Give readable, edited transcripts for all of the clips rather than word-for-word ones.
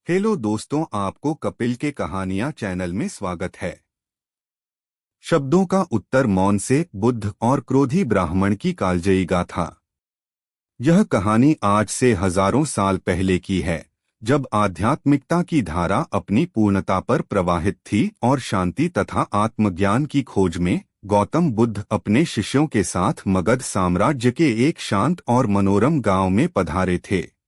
Hello दोस्तों, आपको कपिल के कहानियां चैनल में स्वागत है। शब्दों का उत्तर मौन से, बुद्ध और क्रोधी ब्राह्मण की कालजयी गाथा। यह कहानी आज से हजारों साल पहले की है, जब आध्यात्मिकता की धारा अपनी पूर्णता पर प्रवाहित थी और शांति तथा आत्मज्ञान की खोज में गौतम बुद्ध अपने शिष्यों के साथ मगध साम्राज्य के एक शांत और मनोरम गांव में पधारे थे।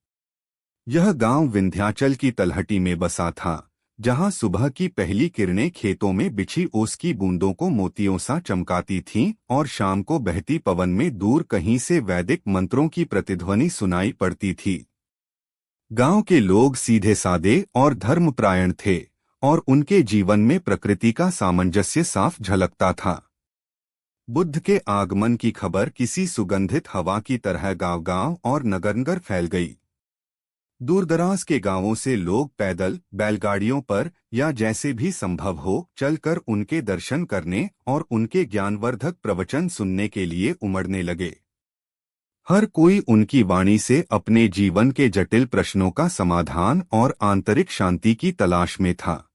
यह गांव विंध्याचल की तलहटी में बसा था, जहां सुबह की पहली किरणें खेतों में बिछी ओस की बूंदों को मोतियों सा चमकाती थीं और शाम को बहती पवन में दूर कहीं से वैदिक मंत्रों की प्रतिध्वनि सुनाई पड़ती थी। गांव के लोग सीधे सादे और धर्मपरायण थे और उनके जीवन में प्रकृति का सामंजस्य साफ झलकता था। बुद्ध के आगमन की खबर किसी सुगंधित हवा की तरह गांव-गांव और नगर-नगर फैल गई। दूरदराज के गांवों से लोग पैदल, बैलगाड़ियों पर या जैसे भी संभव हो चलकर उनके दर्शन करने और उनके ज्ञानवर्धक प्रवचन सुनने के लिए उमड़ने लगे। हर कोई उनकी वाणी से अपने जीवन के जटिल प्रश्नों का समाधान और आंतरिक शांति की तलाश में था।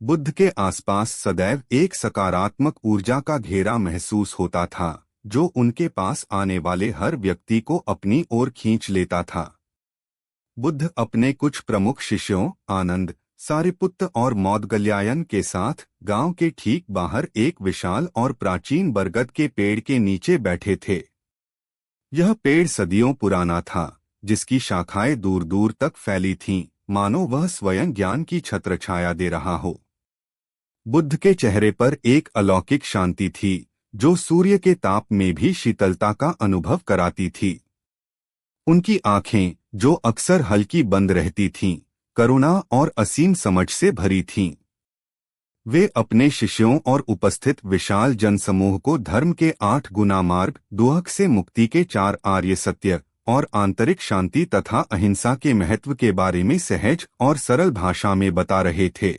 बुद्ध के आसपास सदैव एक सकारात्मक ऊर्जा का घेरा महसूस होता था, जो उनके पास आने वाले हर व्यक्ति को अपनी ओर खींच लेता था। बुद्ध अपने कुछ प्रमुख शिष्यों आनंद, सारिपुत्त और मौदगल्यायन के साथ गांव के ठीक बाहर एक विशाल और प्राचीन बरगद के पेड़ के नीचे बैठे थे। यह पेड़ सदियों पुराना था, जिसकी शाखाएं दूर दूर तक फैली थीं, मानो वह स्वयं ज्ञान की छत्रछाया दे रहा हो। बुद्ध के चेहरे पर एक अलौकिक शांति थी, जो सूर्य के ताप में भी शीतलता का अनुभव कराती थी। उनकी आंखें, जो अक्सर हल्की बंद रहती थीं, करुणा और असीम समझ से भरी थीं। वे अपने शिष्यों और उपस्थित विशाल जनसमूह को धर्म के 8 गुना मार्ग, दुहक से मुक्ति के 4 आर्य सत्य और आंतरिक शांति तथा अहिंसा के महत्व के बारे में सहज और सरल भाषा में बता रहे थे।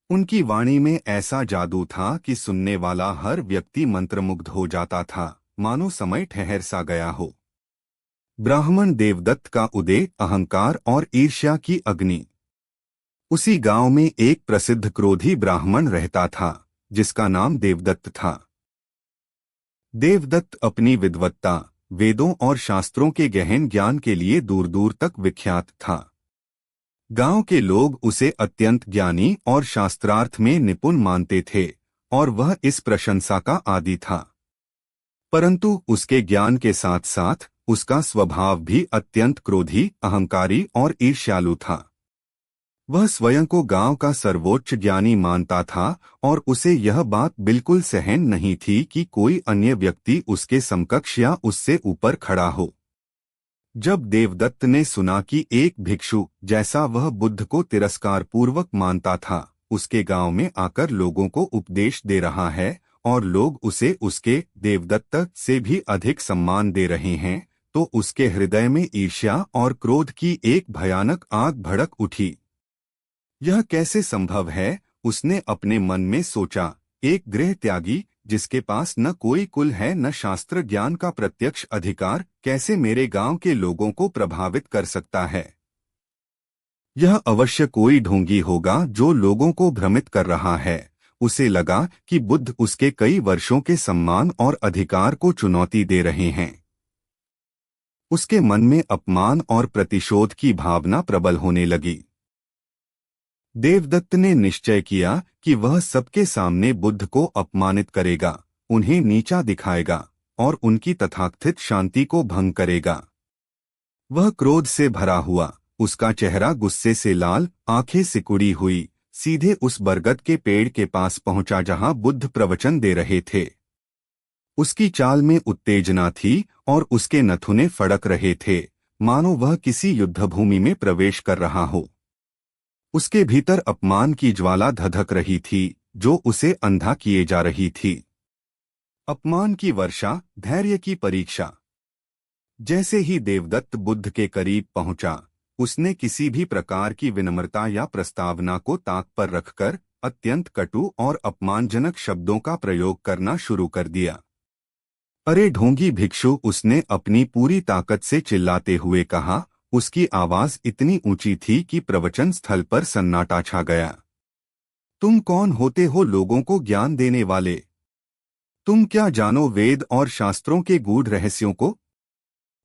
उनकी वाणी में ऐसा जादू था कि सुनने वाला हर व्यक्ति मंत्रमुग्ध हो जाता था, मानो समय ठहर सा गया हो। ब्राह्मण देवदत्त का उदय, अहंकार और ईर्ष्या की अग्नि। उसी गांव में एक प्रसिद्ध क्रोधी ब्राह्मण रहता था, जिसका नाम देवदत्त था। देवदत्त अपनी विद्वत्ता, वेदों और शास्त्रों के गहन ज्ञान के लिए दूर दूर तक विख्यात था। गांव के लोग उसे अत्यंत ज्ञानी और शास्त्रार्थ में निपुण मानते थे, और वह इस प्रशंसा का आदी था। परंतु उसके ज्ञान के साथ साथ उसका स्वभाव भी अत्यंत क्रोधी, अहंकारी और ईर्ष्यालु था। वह स्वयं को गांव का सर्वोच्च ज्ञानी मानता था और उसे यह बात बिल्कुल सहन नहीं थी कि कोई अन्य व्यक्ति उसके समकक्ष या उससे ऊपर खड़ा हो। जब देवदत्त ने सुना कि एक भिक्षु, जैसा वह बुद्ध को तिरस्कारपूर्वक मानता था, उसके गांव में आकर लोगों को उपदेश दे रहा है और लोग उसे उसके देवदत्त से भी अधिक सम्मान दे रहे हैं, तो उसके हृदय में ईर्ष्या और क्रोध की एक भयानक आग भड़क उठी। यह कैसे संभव है, उसने अपने मन में सोचा। एक गृह त्यागी, जिसके पास न कोई कुल है न शास्त्र ज्ञान का प्रत्यक्ष अधिकार, कैसे मेरे गांव के लोगों को प्रभावित कर सकता है? यह अवश्य कोई ढोंगी होगा जो लोगों को भ्रमित कर रहा है। उसे लगा कि बुद्ध उसके कई वर्षों के सम्मान और अधिकार को चुनौती दे रहे हैं। उसके मन में अपमान और प्रतिशोध की भावना प्रबल होने लगी। देवदत्त ने निश्चय किया कि वह सबके सामने बुद्ध को अपमानित करेगा, उन्हें नीचा दिखाएगा और उनकी तथाकथित शांति को भंग करेगा। वह क्रोध से भरा हुआ, उसका चेहरा गुस्से से लाल, आंखें सिकुड़ी हुई, सीधे उस बरगद के पेड़ के पास पहुंचा जहां बुद्ध प्रवचन दे रहे थे। उसकी चाल में उत्तेजना थी और उसके नथुने फड़क रहे थे, मानो वह किसी युद्धभूमि में प्रवेश कर रहा हो। उसके भीतर अपमान की ज्वाला धधक रही थी, जो उसे अंधा किए जा रही थी। अपमान की वर्षा, धैर्य की परीक्षा। जैसे ही देवदत्त बुद्ध के करीब पहुंचा, उसने किसी भी प्रकार की विनम्रता या प्रस्तावना को ताक पर रखकर अत्यंत कटु और अपमानजनक शब्दों का प्रयोग करना शुरू कर दिया। अरे ढोंगी भिक्षु, उसने अपनी पूरी ताकत से चिल्लाते हुए कहा, उसकी आवाज इतनी ऊंची थी कि प्रवचन स्थल पर सन्नाटा छा गया। तुम कौन होते हो लोगों को ज्ञान देने वाले? तुम क्या जानो वेद और शास्त्रों के गूढ़ रहस्यों को?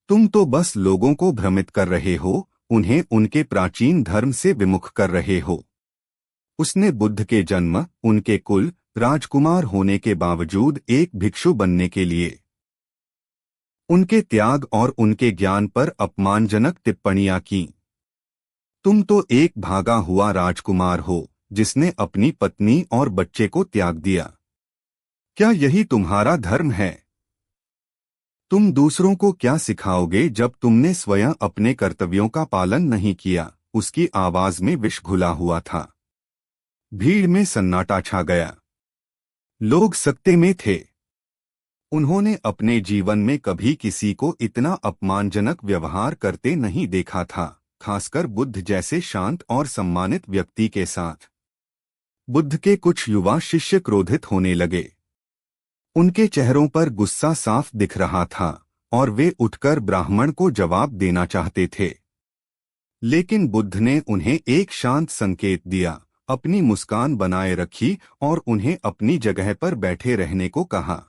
तुम तो बस लोगों को भ्रमित कर रहे हो, उन्हें उनके प्राचीन धर्म से विमुख कर रहे हो। उसने बुद्ध के जन्म, उनके कुल, राजकुमार होने के बावजूद एक भिक्षु बनने के लिए उनके त्याग और उनके ज्ञान पर अपमानजनक टिप्पणियां की। तुम तो एक भागा हुआ राजकुमार हो जिसने अपनी पत्नी और बच्चे को त्याग दिया। क्या यही तुम्हारा धर्म है? तुम दूसरों को क्या सिखाओगे जब तुमने स्वयं अपने कर्तव्यों का पालन नहीं किया? उसकी आवाज में विष घुला हुआ था। भीड़ में सन्नाटा छा गया। लोग सकते में थे। उन्होंने अपने जीवन में कभी किसी को इतना अपमानजनक व्यवहार करते नहीं देखा था, खासकर बुद्ध जैसे शांत और सम्मानित व्यक्ति के साथ। बुद्ध के कुछ युवा शिष्य क्रोधित होने लगे। उनके चेहरों पर गुस्सा साफ दिख रहा था और वे उठकर ब्राह्मण को जवाब देना चाहते थे। लेकिन बुद्ध ने उन्हें एक शांत संकेत दिया, अपनी मुस्कान बनाए रखी और उन्हें अपनी जगह पर बैठे रहने को कहा।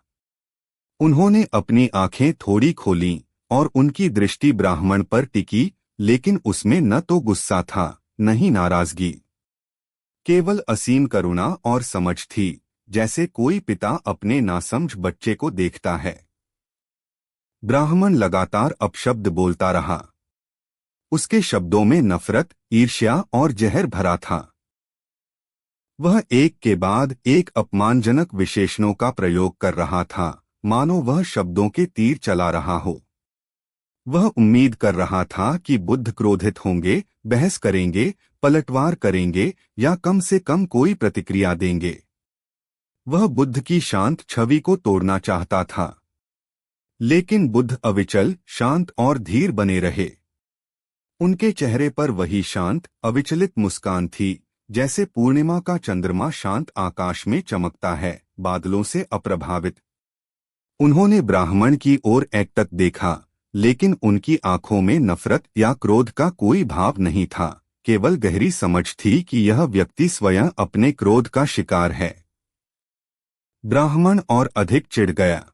उन्होंने अपनी आंखें थोड़ी खोलीं और उनकी दृष्टि ब्राह्मण पर टिकी, लेकिन उसमें न तो गुस्सा था, न ही नाराजगी। केवल असीम करुणा और समझ थी, जैसे कोई पिता अपने नासमझ बच्चे को देखता है। ब्राह्मण लगातार अपशब्द बोलता रहा। उसके शब्दों में नफरत, ईर्ष्या और जहर भरा था। वह एक के बाद एक अपमानजनक विशेषणों का प्रयोग कर रहा था, मानो वह शब्दों के तीर चला रहा हो। वह उम्मीद कर रहा था कि बुद्ध क्रोधित होंगे, बहस करेंगे, पलटवार करेंगे या कम से कम कोई प्रतिक्रिया देंगे। वह बुद्ध की शांत छवि को तोड़ना चाहता था। लेकिन बुद्ध अविचल, शांत और धीर बने रहे। उनके चेहरे पर वही शांत, अविचलित मुस्कान थी, जैसे पूर्णिमा का चंद्रमा शांत आकाश में चमकता है, बादलों से अप्रभावित। उन्होंने ब्राह्मण की ओर एकटक देखा, लेकिन उनकी आंखों में नफरत या क्रोध का कोई भाव नहीं था, केवल गहरी समझ थी कि यह व्यक्ति स्वयं अपने क्रोध का शिकार है। ब्राह्मण और अधिक चिढ़ गया।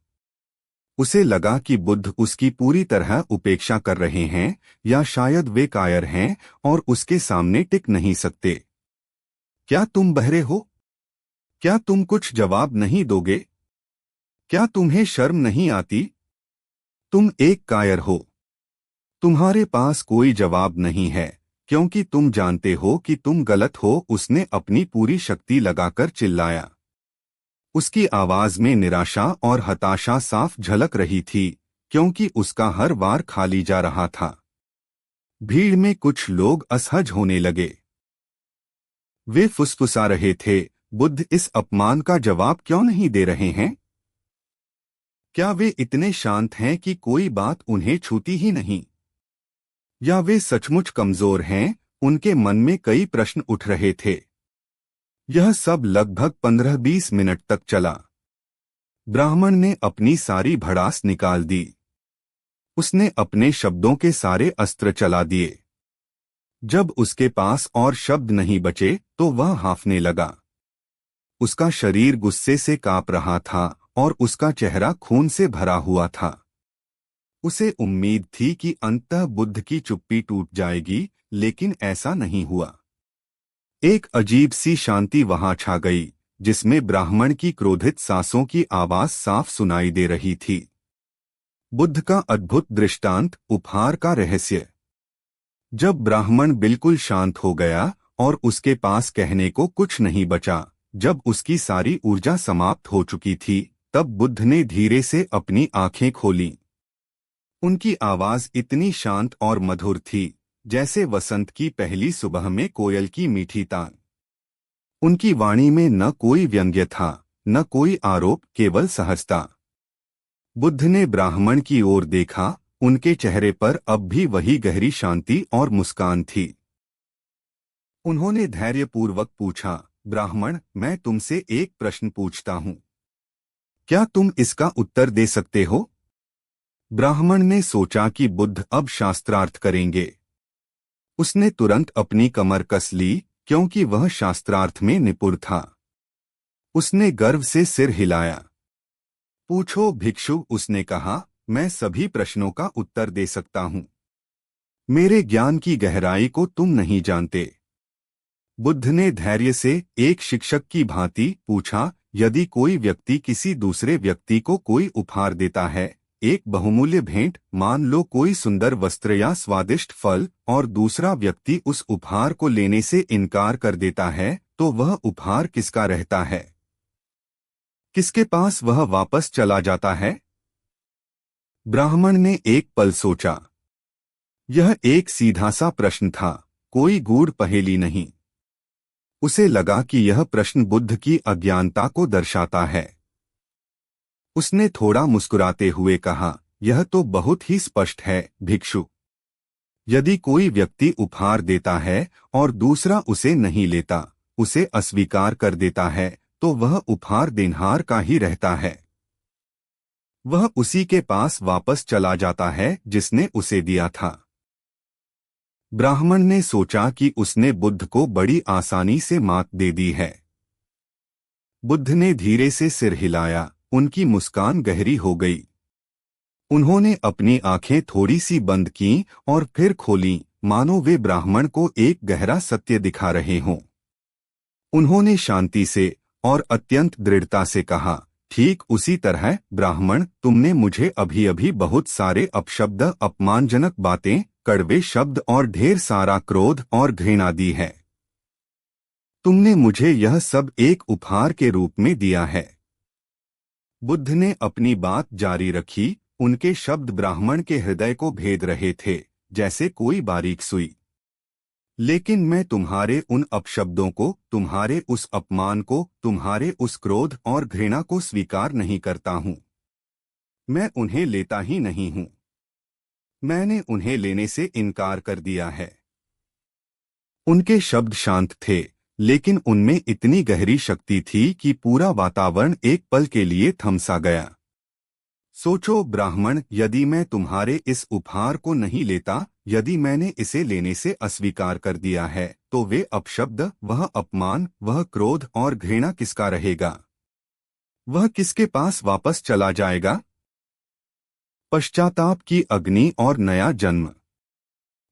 उसे लगा कि बुद्ध उसकी पूरी तरह उपेक्षा कर रहे हैं, या शायद वे कायर हैं और उसके सामने टिक नहीं सकते। क्या तुम बहरे हो? क्या तुम कुछ जवाब नहीं दोगे? क्या तुम्हें शर्म नहीं आती? तुम एक कायर हो। तुम्हारे पास कोई जवाब नहीं है, क्योंकि तुम जानते हो कि तुम गलत हो। उसने अपनी पूरी शक्ति लगाकर चिल्लाया। उसकी आवाज में निराशा और हताशा साफ झलक रही थी, क्योंकि उसका हर वार खाली जा रहा था। भीड़ में कुछ लोग असहज होने लगे। वे फुसफुसा रहे थे, बुद्ध इस अपमान का जवाब क्यों नहीं दे रहे हैं? क्या वे इतने शांत हैं कि कोई बात उन्हें छूती ही नहीं? या वे सचमुच कमजोर हैं? उनके मन में कई प्रश्न उठ रहे थे। यह सब लगभग 15-20 मिनट तक चला। ब्राह्मण ने अपनी सारी भड़ास निकाल दी। उसने अपने शब्दों के सारे अस्त्र चला दिए। जब उसके पास और शब्द नहीं बचे तो वह हांफने लगा। उसका शरीर गुस्से से कांप रहा था और उसका चेहरा खून से भरा हुआ था। उसे उम्मीद थी कि अंततः बुद्ध की चुप्पी टूट जाएगी, लेकिन ऐसा नहीं हुआ। एक अजीब सी शांति वहां छा गई, जिसमें ब्राह्मण की क्रोधित सांसों की आवाज साफ सुनाई दे रही थी। बुद्ध का अद्भुत दृष्टांत, उपहार का रहस्य। जब ब्राह्मण बिल्कुल शांत हो गया और उसके पास कहने को कुछ नहीं बचा, जब उसकी सारी ऊर्जा समाप्त हो चुकी थी, तब बुद्ध ने धीरे से अपनी आंखें खोलीं। उनकी आवाज इतनी शांत और मधुर थी, जैसे वसंत की पहली सुबह में कोयल की मीठी तान। उनकी वाणी में न कोई व्यंग्य था, न कोई आरोप, केवल सहजता। बुद्ध ने ब्राह्मण की ओर देखा। उनके चेहरे पर अब भी वही गहरी शांति और मुस्कान थी। उन्होंने धैर्यपूर्वक पूछा, ब्राह्मण, मैं तुमसे एक प्रश्न पूछता हूँ। क्या तुम इसका उत्तर दे सकते हो? ब्राह्मण ने सोचा कि बुद्ध अब शास्त्रार्थ करेंगे, उसने तुरंत अपनी कमर कस ली, क्योंकि वह शास्त्रार्थ में निपुण था। उसने गर्व से सिर हिलाया। पूछो भिक्षु, उसने कहा, मैं सभी प्रश्नों का उत्तर दे सकता हूँ। मेरे ज्ञान की गहराई को तुम नहीं जानते। बुद्ध ने धैर्य से एक शिक्षक की भांति पूछा, यदि कोई व्यक्ति किसी दूसरे व्यक्ति को कोई उपहार देता है, एक बहुमूल्य भेंट, मान लो कोई सुंदर वस्त्र या स्वादिष्ट फल, और दूसरा व्यक्ति उस उपहार को लेने से इनकार कर देता है, तो वह उपहार किसका रहता है? किसके पास वह वापस चला जाता है? ब्राह्मण ने एक पल सोचा। यह एक सीधा सा प्रश्न था, कोई गूढ़ पहेली नहीं। उसे लगा कि यह प्रश्न बुद्ध की अज्ञानता को दर्शाता है। उसने थोड़ा मुस्कुराते हुए कहा, यह तो बहुत ही स्पष्ट है भिक्षु। यदि कोई व्यक्ति उपहार देता है और दूसरा उसे नहीं लेता, उसे अस्वीकार कर देता है, तो वह उपहार देनहार का ही रहता है। वह उसी के पास वापस चला जाता है जिसने उसे दिया था। ब्राह्मण ने सोचा कि उसने बुद्ध को बड़ी आसानी से मात दे दी है। बुद्ध ने धीरे से सिर हिलाया, उनकी मुस्कान गहरी हो गई। उन्होंने अपनी आंखें थोड़ी सी बंद कीं और फिर खोलीं, मानो वे ब्राह्मण को एक गहरा सत्य दिखा रहे हों। उन्होंने शांति से और अत्यंत दृढ़ता से कहा, ठीक उसी तरह ब्राह्मण, तुमने मुझे अभी अभी बहुत सारे अपशब्द, अपमानजनक बातें, कड़वे शब्द और ढेर सारा क्रोध और घृणा दी है। तुमने मुझे यह सब एक उपहार के रूप में दिया है। बुद्ध ने अपनी बात जारी रखी। उनके शब्द ब्राह्मण के हृदय को भेद रहे थे, जैसे कोई बारीक सुई। लेकिन मैं तुम्हारे उन अपशब्दों को, तुम्हारे उस अपमान को, तुम्हारे उस क्रोध और घृणा को स्वीकार नहीं करता हूँ। मैं उन्हें लेता ही नहीं हूँ। मैंने उन्हें लेने से इनकार कर दिया है। उनके शब्द शांत थे, लेकिन उनमें इतनी गहरी शक्ति थी कि पूरा वातावरण एक पल के लिए थम सा गया। सोचो ब्राह्मण, यदि मैं तुम्हारे इस उपहार को नहीं लेता, यदि मैंने इसे लेने से अस्वीकार कर दिया है, तो वे अपशब्द, वह अपमान, वह क्रोध और घृणा किसका रहेगा? वह किसके पास वापस चला जाएगा? पश्चाताप की अग्नि और नया जन्म।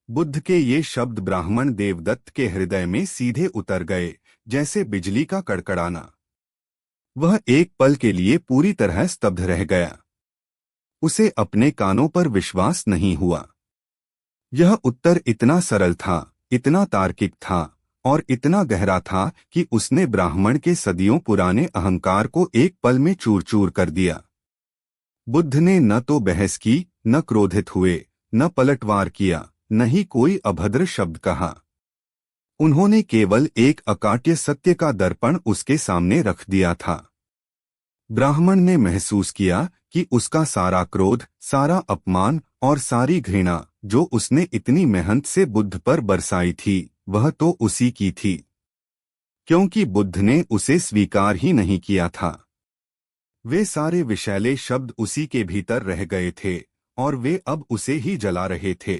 बुद्ध के ये शब्द ब्राह्मण देवदत्त के हृदय में सीधे उतर गए, जैसे बिजली का कड़कड़ाना। वह एक पल के लिए पूरी तरह स्तब्ध रह गया। उसे अपने कानों पर विश्वास नहीं हुआ। यह उत्तर इतना सरल था, इतना तार्किक था और इतना गहरा था कि उसने ब्राह्मण के सदियों पुराने अहंकार को एक पल में चूर चूर कर दिया। बुद्ध ने न तो बहस की, न क्रोधित हुए, न पलटवार किया, न ही कोई अभद्र शब्द कहा। उन्होंने केवल एक अकाट्य सत्य का दर्पण उसके सामने रख दिया था। ब्राह्मण ने महसूस किया कि उसका सारा क्रोध, सारा अपमान और सारी घृणा, जो उसने इतनी मेहनत से बुद्ध पर बरसाई थी, वह तो उसी की थी, क्योंकि बुद्ध ने उसे स्वीकार ही नहीं किया था। वे सारे विषैले शब्द उसी के भीतर रह गए थे और वे अब उसे ही जला रहे थे।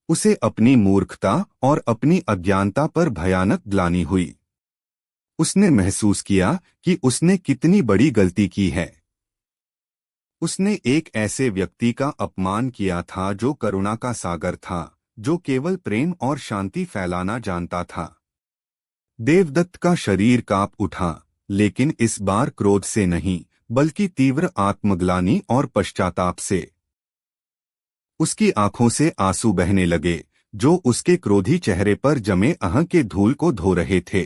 उसे अपनी मूर्खता और अपनी अज्ञानता पर भयानक ग्लानि हुई। उसने महसूस किया कि उसने कितनी बड़ी गलती की है। उसने एक ऐसे व्यक्ति का अपमान किया था जो करुणा का सागर था, जो केवल प्रेम और शांति फैलाना जानता था। देवदत्त का शरीर कांप उठा, लेकिन इस बार क्रोध से नहीं, बल्कि तीव्र आत्मग्लानि और पश्चाताप से। उसकी आंखों से आंसू बहने लगे, जो उसके क्रोधी चेहरे पर जमे अहं के धूल को धो रहे थे।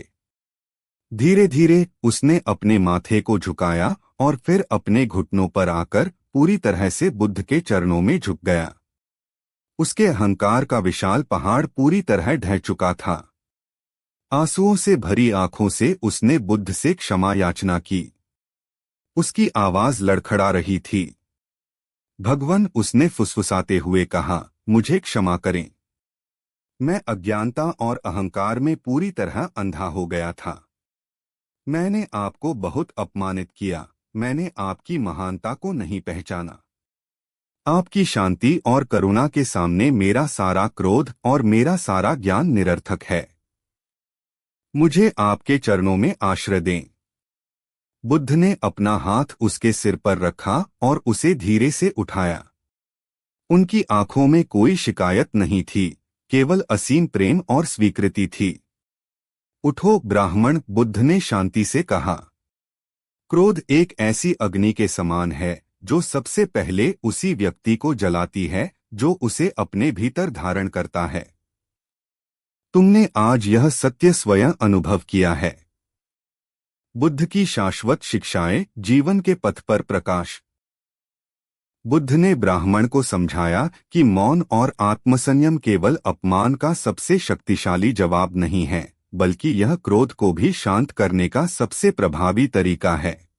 धीरे धीरे उसने अपने माथे को झुकाया और फिर अपने घुटनों पर आकर पूरी तरह से बुद्ध के चरणों में झुक गया। उसके अहंकार का विशाल पहाड़ पूरी तरह ढह चुका था। आंसुओं से भरी आंखों से उसने बुद्ध से क्षमा याचना की। उसकी आवाज लड़खड़ा रही थी। भगवन, उसने फुसफुसाते हुए कहा, मुझे क्षमा करें। मैं अज्ञानता और अहंकार में पूरी तरह अंधा हो गया था। मैंने आपको बहुत अपमानित किया। मैंने आपकी महानता को नहीं पहचाना। आपकी शांति और करुणा के सामने मेरा सारा क्रोध और मेरा सारा ज्ञान निरर्थक है। मुझे आपके चरणों में आश्रय दें। बुद्ध ने अपना हाथ उसके सिर पर रखा और उसे धीरे से उठाया। उनकी आंखों में कोई शिकायत नहीं थी, केवल असीम प्रेम और स्वीकृति थी। उठो ब्राह्मण, बुद्ध ने शांति से कहा। क्रोध एक ऐसी अग्नि के समान है जो सबसे पहले उसी व्यक्ति को जलाती है जो उसे अपने भीतर धारण करता है। तुमने आज यह सत्य स्वयं अनुभव किया है। बुद्ध की शाश्वत शिक्षाएं, जीवन के पथ पर प्रकाश। बुद्ध ने ब्राह्मण को समझाया कि मौन और आत्मसंयम केवल अपमान का सबसे शक्तिशाली जवाब नहीं है, बल्कि यह क्रोध को भी शांत करने का सबसे प्रभावी तरीका है।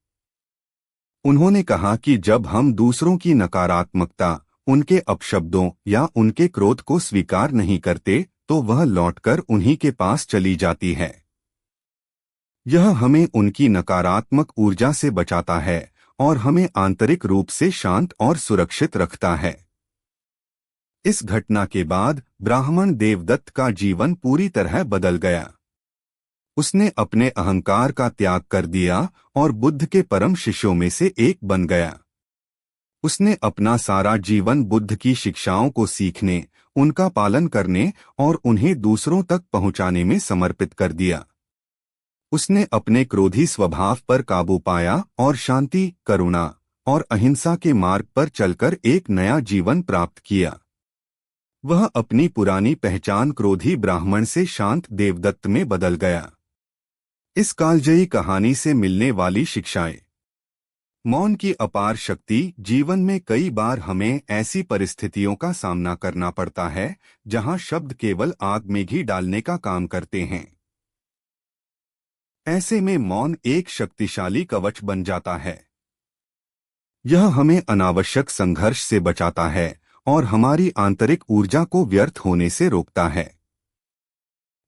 उन्होंने कहा कि जब हम दूसरों की नकारात्मकता, उनके अपशब्दों या उनके क्रोध को स्वीकार नहीं करते तो वह लौटकर उन्हीं के पास चली जाती है। यह हमें उनकी नकारात्मक ऊर्जा से बचाता है और हमें आंतरिक रूप से शांत और सुरक्षित रखता है। इस घटना के बाद ब्राह्मण देवदत्त का जीवन पूरी तरह बदल गया। उसने अपने अहंकार का त्याग कर दिया और बुद्ध के परम शिष्यों में से एक बन गया। उसने अपना सारा जीवन बुद्ध की शिक्षाओं को सीखने, उनका पालन करने और उन्हें दूसरों तक पहुंचाने में समर्पित कर दिया। उसने अपने क्रोधी स्वभाव पर काबू पाया और शांति, करुणा और अहिंसा के मार्ग पर चलकर एक नया जीवन प्राप्त किया। वह अपनी पुरानी पहचान क्रोधी ब्राह्मण से शांत देवदत्त में बदल गया। इस कालजयी कहानी से मिलने वाली शिक्षाएं। मौन की अपार शक्ति। जीवन में कई बार हमें ऐसी परिस्थितियों का सामना करना पड़ता है जहां शब्द केवल आग में घी डालने का काम करते हैं। ऐसे में मौन एक शक्तिशाली कवच बन जाता है। यह हमें अनावश्यक संघर्ष से बचाता है और हमारी आंतरिक ऊर्जा को व्यर्थ होने से रोकता है।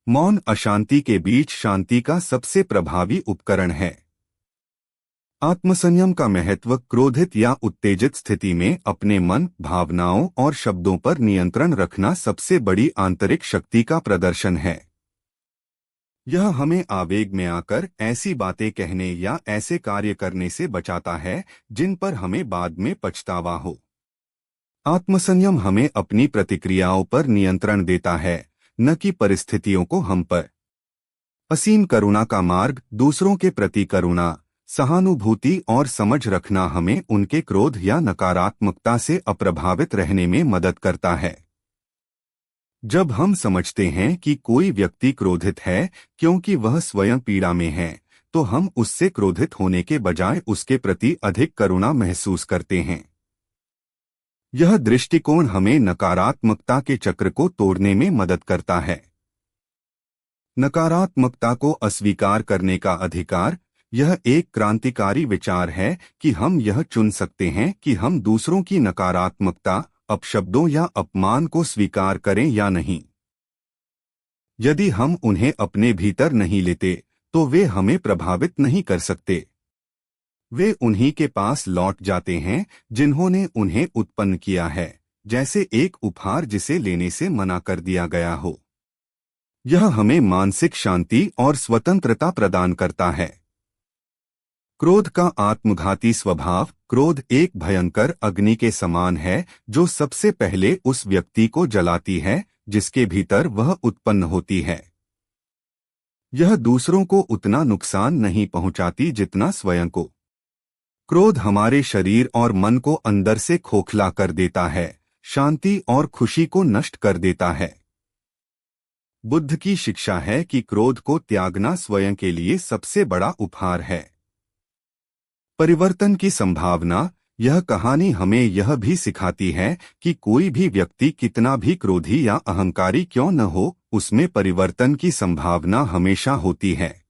मौन अशांति के बीच शांति का सबसे प्रभावी उपकरण है। आत्मसंयम का महत्व। क्रोधित या उत्तेजित स्थिति में अपने मन, भावनाओं और शब्दों पर नियंत्रण रखना सबसे बड़ी आंतरिक शक्ति का प्रदर्शन है। यह हमें आवेग में आकर ऐसी बातें कहने या ऐसे कार्य करने से बचाता है जिन पर हमें बाद में पछतावा हो। आत्मसंयम हमें अपनी प्रतिक्रियाओं पर नियंत्रण देता है, न कि परिस्थितियों को हम पर। असीम करुणा का मार्ग। दूसरों के प्रति करुणा, सहानुभूति और समझ रखना हमें उनके क्रोध या नकारात्मकता से अप्रभावित रहने में मदद करता है। जब हम समझते हैं कि कोई व्यक्ति क्रोधित है क्योंकि वह स्वयं पीड़ा में है, तो हम उससे क्रोधित होने के बजाय उसके प्रति अधिक करुणा महसूस करते हैं। यह दृष्टिकोण हमें नकारात्मकता के चक्र को तोड़ने में मदद करता है। नकारात्मकता को अस्वीकार करने का अधिकार। यह एक क्रांतिकारी विचार है कि हम यह चुन सकते हैं कि हम दूसरों की नकारात्मकता, अपशब्दों या अपमान को स्वीकार करें या नहीं। यदि हम उन्हें अपने भीतर नहीं लेते तो वे हमें प्रभावित नहीं कर सकते। वे उन्हीं के पास लौट जाते हैं जिन्होंने उन्हें उत्पन्न किया है, जैसे एक उपहार जिसे लेने से मना कर दिया गया हो। यह हमें मानसिक शांति और स्वतंत्रता प्रदान करता है। क्रोध का आत्मघाती स्वभाव। क्रोध एक भयंकर अग्नि के समान है जो सबसे पहले उस व्यक्ति को जलाती है जिसके भीतर वह उत्पन्न होती है। यह दूसरों को उतना नुकसान नहीं पहुंचाती जितना स्वयं को। क्रोध हमारे शरीर और मन को अंदर से खोखला कर देता है, शांति और खुशी को नष्ट कर देता है। बुद्ध की शिक्षा है कि क्रोध को त्यागना स्वयं के लिए सबसे बड़ा उपहार है। परिवर्तन की संभावना। यह कहानी हमें यह भी सिखाती है कि कोई भी व्यक्ति कितना भी क्रोधी या अहंकारी क्यों न हो, उसमें परिवर्तन की संभावना हमेशा होती है।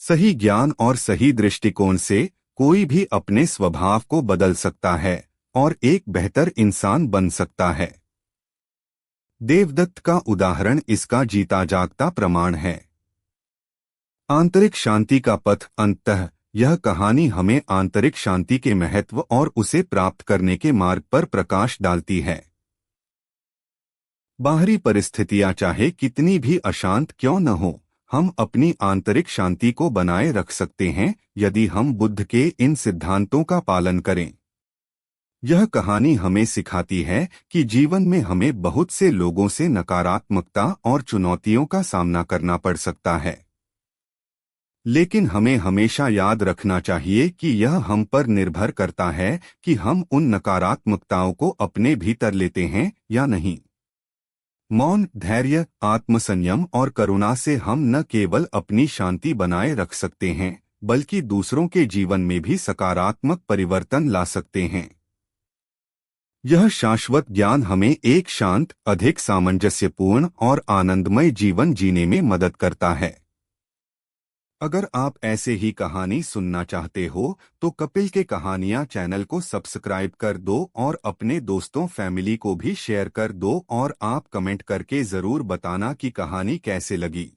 सही ज्ञान और सही दृष्टिकोण से कोई भी अपने स्वभाव को बदल सकता है और एक बेहतर इंसान बन सकता है। देवदत्त का उदाहरण इसका जीता जागता प्रमाण है। आंतरिक शांति का पथ। अंततः यह कहानी हमें आंतरिक शांति के महत्व और उसे प्राप्त करने के मार्ग पर प्रकाश डालती है। बाहरी परिस्थितियां चाहे कितनी भी अशांत क्यों न हो, हम अपनी आंतरिक शांति को बनाए रख सकते हैं यदि हम बुद्ध के इन सिद्धांतों का पालन करें। यह कहानी हमें सिखाती है कि जीवन में हमें बहुत से लोगों से नकारात्मकता और चुनौतियों का सामना करना पड़ सकता है, लेकिन हमें हमेशा याद रखना चाहिए कि यह हम पर निर्भर करता है कि हम उन नकारात्मकताओं को अपने भीतर लेते हैं या नहीं। मौन, धैर्य, आत्मसंयम और करुणा से हम न केवल अपनी शांति बनाए रख सकते हैं बल्कि दूसरों के जीवन में भी सकारात्मक परिवर्तन ला सकते हैं। यह शाश्वत ज्ञान हमें एक शांत, अधिक सामंजस्यपूर्ण और आनंदमय जीवन जीने में मदद करता है। अगर आप ऐसे ही कहानी सुनना चाहते हो तो कपिल के कहानियाँ चैनल को सब्सक्राइब कर दो और अपने दोस्तों फैमिली को भी शेयर कर दो, और आप कमेंट करके ज़रूर बताना कि कहानी कैसे लगी।